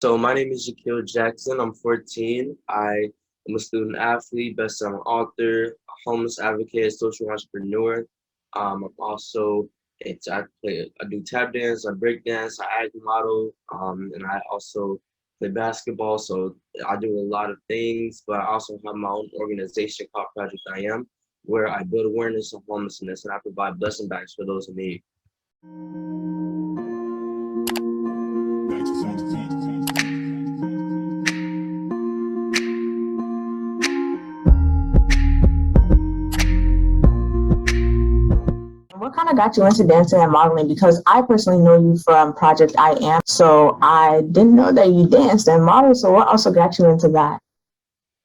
So my name is Jahkil Jackson. I'm 14. I am a student athlete, best-selling author, homeless advocate, social entrepreneur. I'm also I do tap dance, I break dance, I act model, and I also play basketball. So I do a lot of things, but I also have my own organization called Project I Am, where I build awareness of homelessness and I provide blessing bags for those in need. What kind of got you into dancing and modeling? Because I personally know you from Project I Am, so I didn't know that you danced and modeled. So what also got you into that?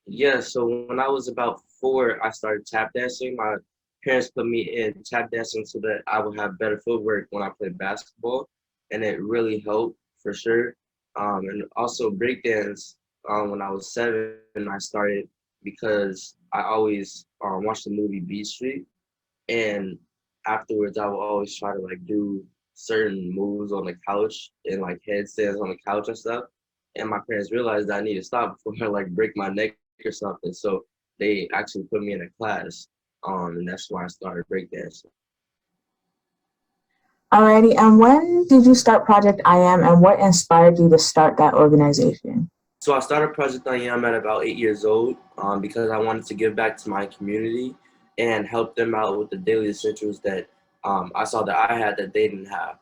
Yeah, so when I was about 4, I started tap dancing. My parents put me in tap dancing so that I would have better footwork when I played basketball, and it really helped for sure. And also breakdance, when I was 7, I started because I always watched the movie Beat Street, and afterwards I would always try to like do certain moves on the couch and like headstands on the couch and stuff. And my parents realized that I need to stop before I like break my neck or something. So they actually put me in a class, and that's why I started breakdancing. Alrighty, and when did you start Project I Am and what inspired you to start that organization? So I started Project I Am at about 8 years old, because I wanted to give back to my community and help them out with the daily essentials that I saw that I had that they didn't have.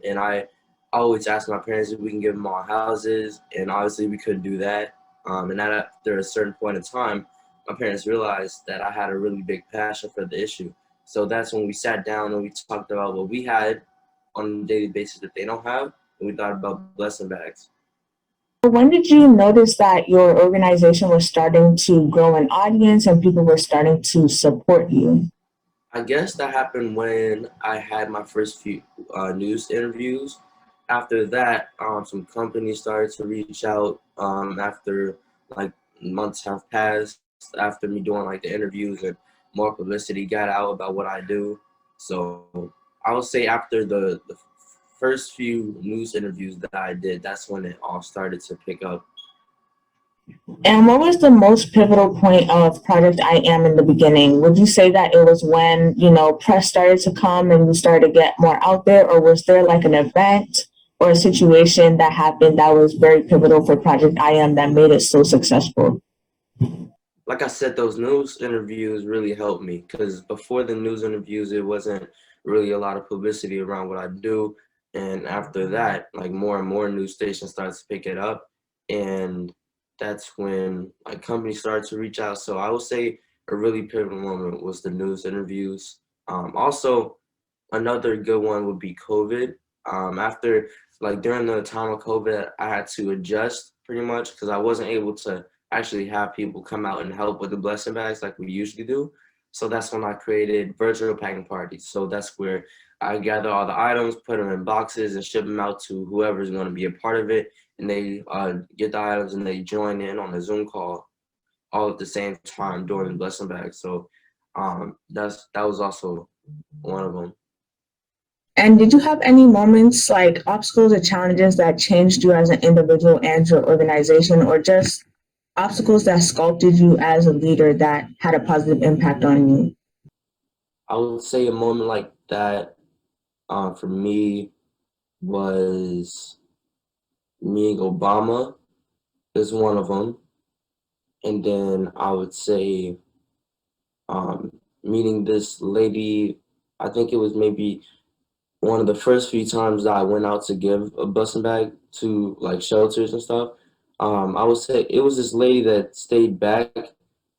And I always asked my parents if we can give them all houses, and obviously we couldn't do that. And then after a certain point in time, my parents realized that I had a really big passion for the issue. So that's when we sat down and we talked about what we had on a daily basis that they don't have, and we thought about blessing bags. When did you notice that your organization was starting to grow an audience and people were starting to support you? I guess that happened when I had my first few news interviews. After that, some companies started to reach out after like months have passed after me doing like the interviews and more publicity got out about what I do. So I would say after the first few news interviews that I did, that's when it all started to pick up. And what was the most pivotal point of Project I Am in the beginning? Would you say that it was when, press started to come and you started to get more out there, or was there like an event or a situation that happened that was very pivotal for Project I Am that made it so successful? Like I said, those news interviews really helped me because before the news interviews, it wasn't really a lot of publicity around what I do. And after that, like more and more news stations started to pick it up. And that's when like companies started to reach out. So I would say a really pivotal moment was the news interviews. Also, another good one would be COVID. After like during the time of COVID, I had to adjust pretty much because I wasn't able to actually have people come out and help with the blessing bags like we usually do. So that's when I created virtual packing parties. So that's where I gather all the items, put them in boxes, and ship them out to whoever's going to be a part of it. And they get the items and they join in on a Zoom call all at the same time during the blessing bag. So that was also one of them. And did you have any moments like obstacles or challenges that changed you as an individual and your organization, or just obstacles that sculpted you as a leader that had a positive impact on you? I would say a moment like that for me was meeting Obama is one of them, and then I would say meeting this lady. I think it was maybe one of the first few times that I went out to give a busing bag to like shelters and stuff. I would say it was this lady that stayed back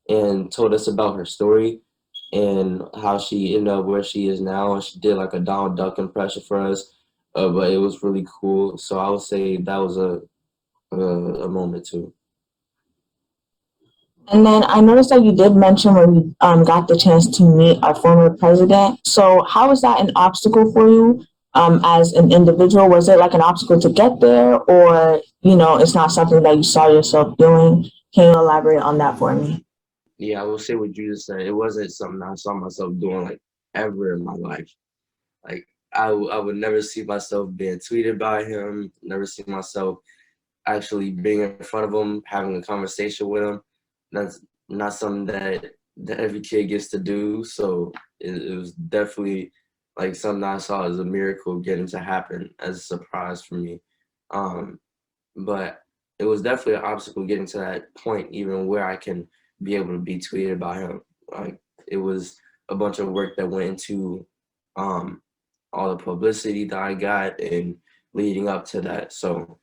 and told us about her story and how she ended up where she is now. And she did like a Donald Duck impression for us, but it was really cool. So I would say that was a moment too. And then I noticed that you did mention when you got the chance to meet our former president. So how was that an obstacle for you as an individual? Was it like an obstacle to get there, or it's not something that you saw yourself doing? Can you elaborate on that for me? Yeah, I will say what you just said. It wasn't something I saw myself doing like ever in my life. Like I would never see myself being tweeted by him. Never see myself actually being in front of them, having a conversation with them, that's not something that every kid gets to do. So it was definitely like something I saw as a miracle getting to happen as a surprise for me. Um, but it was definitely an obstacle getting to that point, even where I can be able to be tweeted by him. Like it was a bunch of work that went into um, all the publicity that I got and leading up to that. So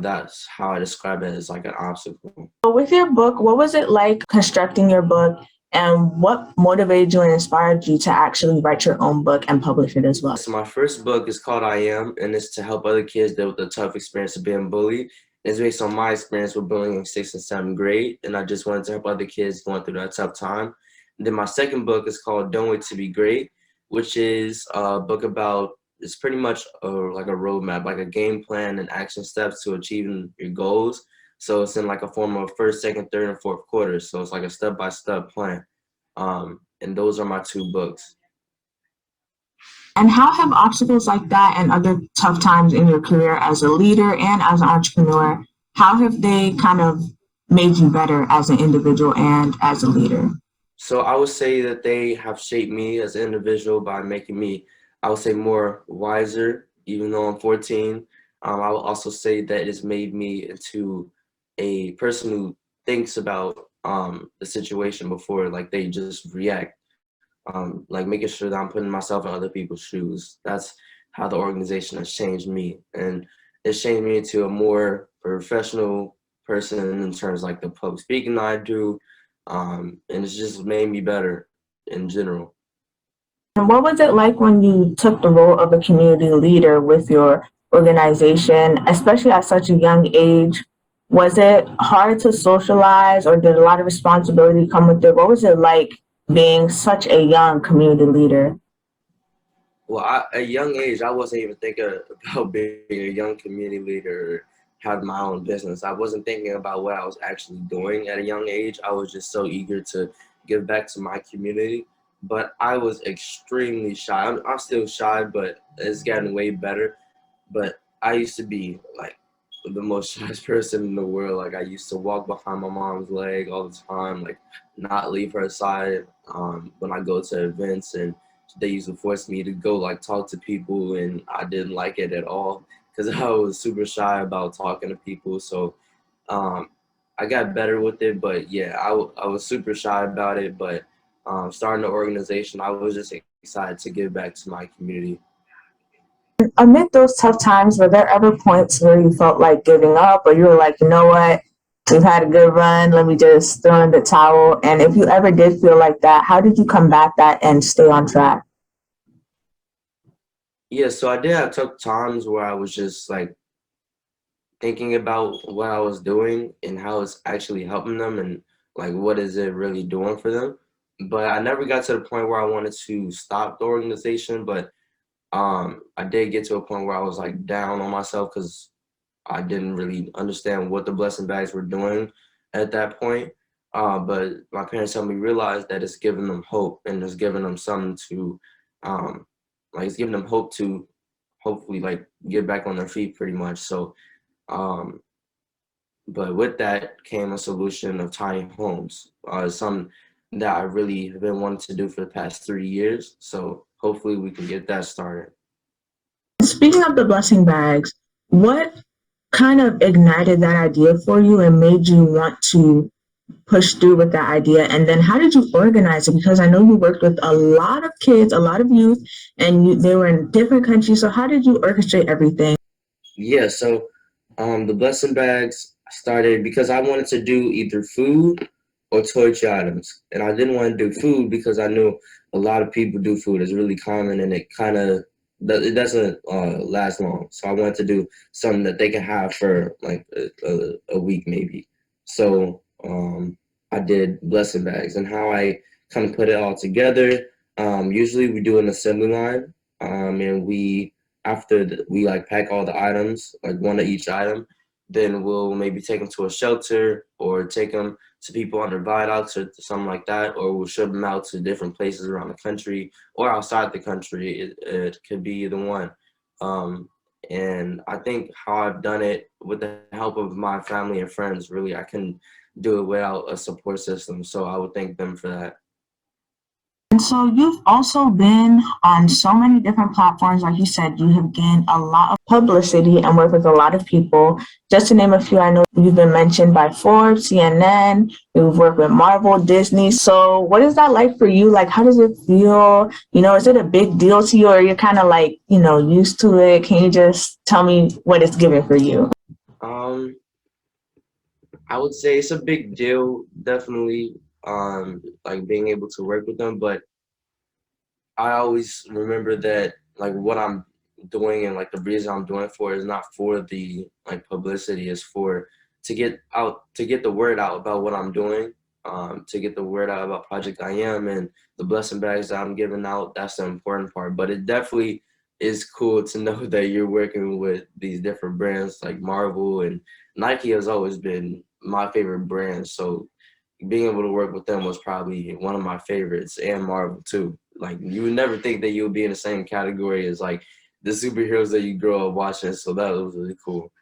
that's how I describe it as like an obstacle. So with your book, what was it like constructing your book, and what motivated you and inspired you to actually write your own book and publish it as well? So my first book is called I Am, and it's to help other kids deal with the tough experience of being bullied. It's based on my experience with bullying in 6th and 7th grade, and I just wanted to help other kids going through that tough time. And then my second book is called Don't Wait to Be Great, which is a book about, it's pretty much like a roadmap, like a game plan and action steps to achieving your goals. So it's in like a form of first, second, third, and fourth quarters. So it's like a step-by-step plan. And those are my two books. And how have obstacles like that and other tough times in your career as a leader and as an entrepreneur, how have they kind of made you better as an individual and as a leader? So I would say that they have shaped me as an individual by making me, I would say, more wiser, even though I'm 14. I would also say that it's made me into a person who thinks about the situation before like they just react. Like making sure that I'm putting myself in other people's shoes. That's how the organization has changed me, and it's changed me into a more professional person in terms of like the public speaking that I do, and it's just made me better in general. And what was it like when you took the role of a community leader with your organization, especially at such a young age? Was it hard to socialize, or did a lot of responsibility come with it? What was it like being such a young community leader? Well, at a young age, I wasn't even thinking about being a young community leader or having my own business. I wasn't thinking about what I was actually doing at a young age. I was just so eager to give back to my community. But I was extremely shy. I'm still shy, but it's gotten way better. But I used to be like the most shyest person in the world. Like I used to walk behind my mom's leg all the time, like not leave her side when I go to events, and they used to force me to go like talk to people, and I didn't like it at all because I was super shy about talking to people. So um, I got better with it, but yeah, I was super shy about it. But starting the organization, I was just excited to give back to my community. Amid those tough times, were there ever points where you felt like giving up, or you were like, you know what, we've had a good run, let me just throw in the towel? And if you ever did feel like that, how did you combat that and stay on track? Yeah, so I did have tough times where I was just like thinking about what I was doing and how it's actually helping them and like what is it really doing for them. But I never got to the point where I wanted to stop the organization, but I did get to a point where I was like down on myself because I didn't really understand what the blessing bags were doing at that point. But my parents helped me realize that it's giving them hope and it's giving them something to, um, like it's giving them hope to hopefully like get back on their feet pretty much. So, um, but with that came a solution of tiny homes, something that I really have been wanting to do for the past 3 years. So hopefully we can get that started. Speaking of the blessing bags, what kind of ignited that idea for you and made you want to push through with that idea? And then how did you organize it? Because I know you worked with a lot of kids, a lot of youth, and they were in different countries. So how did you orchestrate everything? Yeah, so the blessing bags started because I wanted to do either food or toiletry items. And I didn't want to do food because I knew a lot of people do food. It's really common and it kind of it doesn't last long. So I wanted to do something that they can have for like a week maybe. So I did blessing bags and how I kind of put it all together. Usually we do an assembly line and we like pack all the items, like one of each item, then we'll maybe take them to a shelter or take them to people under viaducts or something like that, or we'll ship them out to different places around the country or outside the country. It could be either one. Um, And I think how I've done it with the help of my family and friends, really, I can do it without a support system. So I would thank them for that. And so you've also been on so many different platforms. Like you said, you have gained a lot of publicity and worked with a lot of people. Just to name a few, I know you've been mentioned by Forbes, CNN, you've worked with Marvel, Disney. So what is that like for you? Like, how does it feel? You know, is it a big deal to you or you're kind of like, you know, used to it? Can you just tell me what it's given for you? Um, I would say it's a big deal, definitely, like being able to work with them, but I always remember that like what I'm doing and like the reason I'm doing it for is not for the like publicity, is for to get the word out about what I'm doing, to get the word out about Project I Am and the blessing bags that I'm giving out. That's the important part. But it definitely is cool to know that you're working with these different brands like Marvel and Nike has always been my favorite brand. So being able to work with them was probably one of my favorites, and Marvel too. Like you would never think that you would be in the same category as like the superheroes that you grow up watching. So that was really cool.